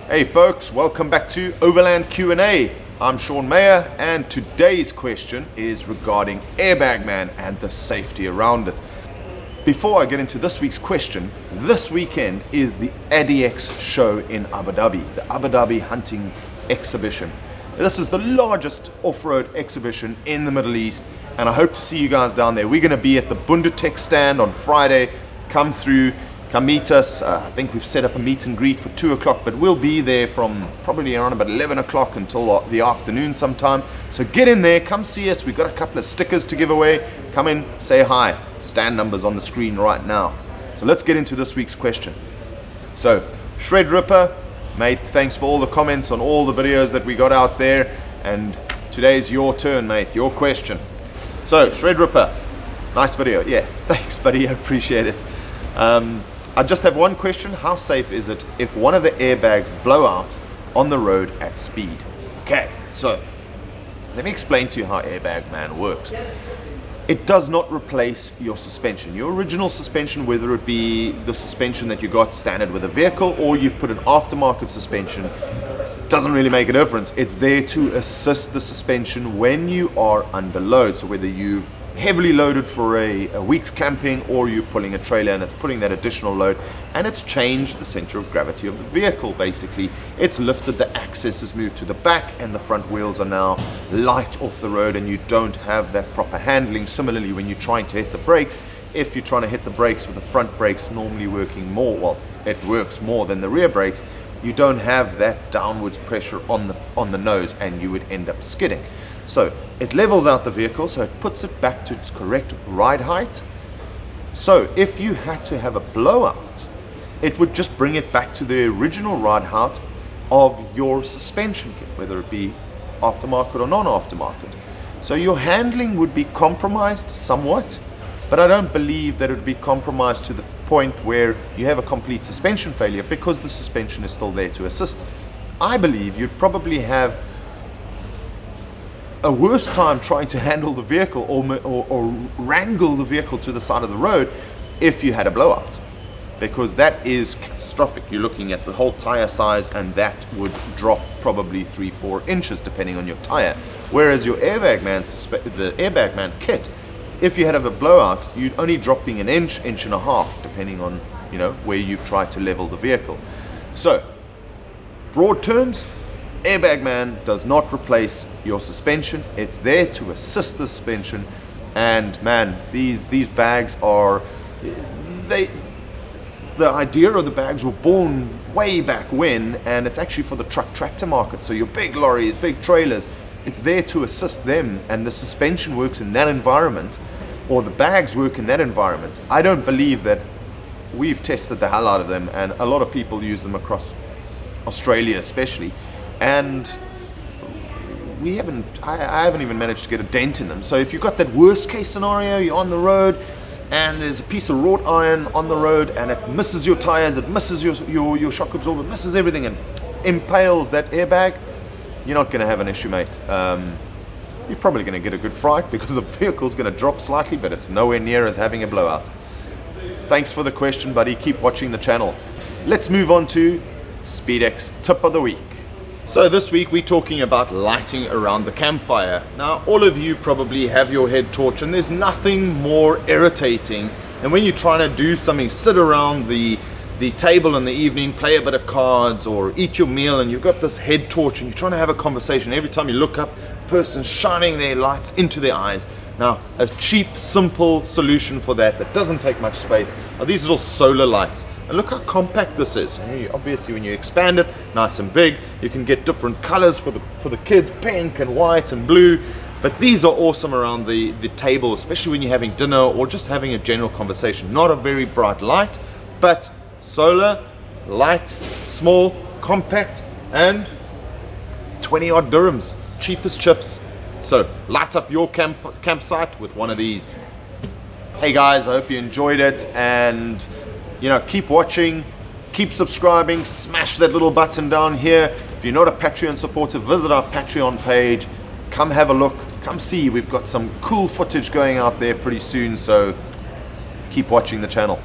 Hey folks, welcome back to Overland Q&A. I'm Sean Mayer and today's question is regarding Airbag Man and the safety around it. Before I get into this week's question, this weekend is the ADX show in Abu Dhabi, the Abu Dhabi Hunting Exhibition. This is the largest off-road exhibition in the Middle East and I hope to see you guys down there. We're going to be at the Bundatech stand on Friday. Come through. Come meet us. I think we've set up a meet and greet for 2 o'clock, but we'll be there from probably around about 11 o'clock until the afternoon sometime. So get in there, come see us. We've got a couple of stickers to give away. Come in, say hi. Stand numbers on the screen right now. So let's get into this week's question. So, Shred Ripper, mate, thanks for all the comments on all the videos that we got out there. And today's your turn, mate, your question. So, Shred Ripper, nice video. Yeah, thanks, buddy, I appreciate it. I just have one question. How safe is it if one of the airbags blow out on the road at speed? Okay, so let me explain to you how Airbag Man works. It does not replace your suspension. Your original suspension, whether it be the suspension that you got standard with a vehicle or you've put an aftermarket suspension, doesn't really make a difference. It's there to assist the suspension when you are under load. So whether you heavily loaded for a week's camping or you're pulling a trailer and it's putting that additional load and it's changed the center of gravity of the vehicle. Basically it's lifted, the axis has moved to the back and the front wheels are now light off the road and you don't have that proper handling. Similarly, when you're trying to hit the brakes, if you're trying to hit the brakes with the front brakes normally working more, well, it works more than the rear brakes, you don't have that downwards pressure on the nose and you would end up skidding. So it levels out the vehicle, so it puts it back to its correct ride height. So if you had to have a blowout, it would just bring it back to the original ride height of your suspension kit, whether it be aftermarket or non-aftermarket. So your handling would be compromised somewhat, but I don't believe that it would be compromised to the point where you have a complete suspension failure because the suspension is still there to assist. I believe you'd probably have a worse time trying to handle the vehicle or wrangle the vehicle to the side of the road if you had a blowout, because that is catastrophic. You're looking at the whole tire size and that would drop probably 3-4 inches depending on your tire, whereas your Airbag Man the Airbag Man kit, if you had a blowout, you'd only dropping an inch and a half depending on where you've tried to level the vehicle. So broad terms, Airbag Man does not replace your suspension. It's there to assist the suspension. And man, these bags are, the idea of the bags were born way back when, and it's actually for the truck tractor market. So your big lorries, big trailers, it's there to assist them, and the suspension works in that environment, or the bags work in that environment. I don't believe that. We've tested the hell out of them, and a lot of people use them across Australia especially. And I haven't even managed to get a dent in them. So if you've got that worst case scenario, you're on the road and there's a piece of wrought iron on the road and it misses your tires, it misses your shock absorber, it misses everything and impales that airbag, you're not going to have an issue, mate. You're probably going to get a good fright because the vehicle's going to drop slightly, but it's nowhere near as having a blowout. Thanks for the question, buddy. Keep watching the channel. Let's move on to SpeedX tip of the week. So this week we're talking about lighting around the campfire. Now all of you probably have your head torch and there's nothing more irritating than when you're trying to do something, sit around the table in the evening, play a bit of cards or eat your meal and you've got this head torch and you're trying to have a conversation. Every time you look up, a person's shining their lights into their eyes. Now a cheap, simple solution for that doesn't take much space are these little solar lights. And look how compact this is. Obviously when you expand it, nice and big, you can get different colors for the kids, pink and white and blue. But these are awesome around the table, especially when you're having dinner or just having a general conversation. Not a very bright light, but solar, light, small, compact, and 20 odd dirhams, cheapest chips. So light up your campsite with one of these. Hey guys, I hope you enjoyed it, and keep watching, keep subscribing, smash that little button down here. If you're not a Patreon supporter, visit our Patreon page, come have a look, come see. We've got some cool footage going out there pretty soon, so keep watching the channel.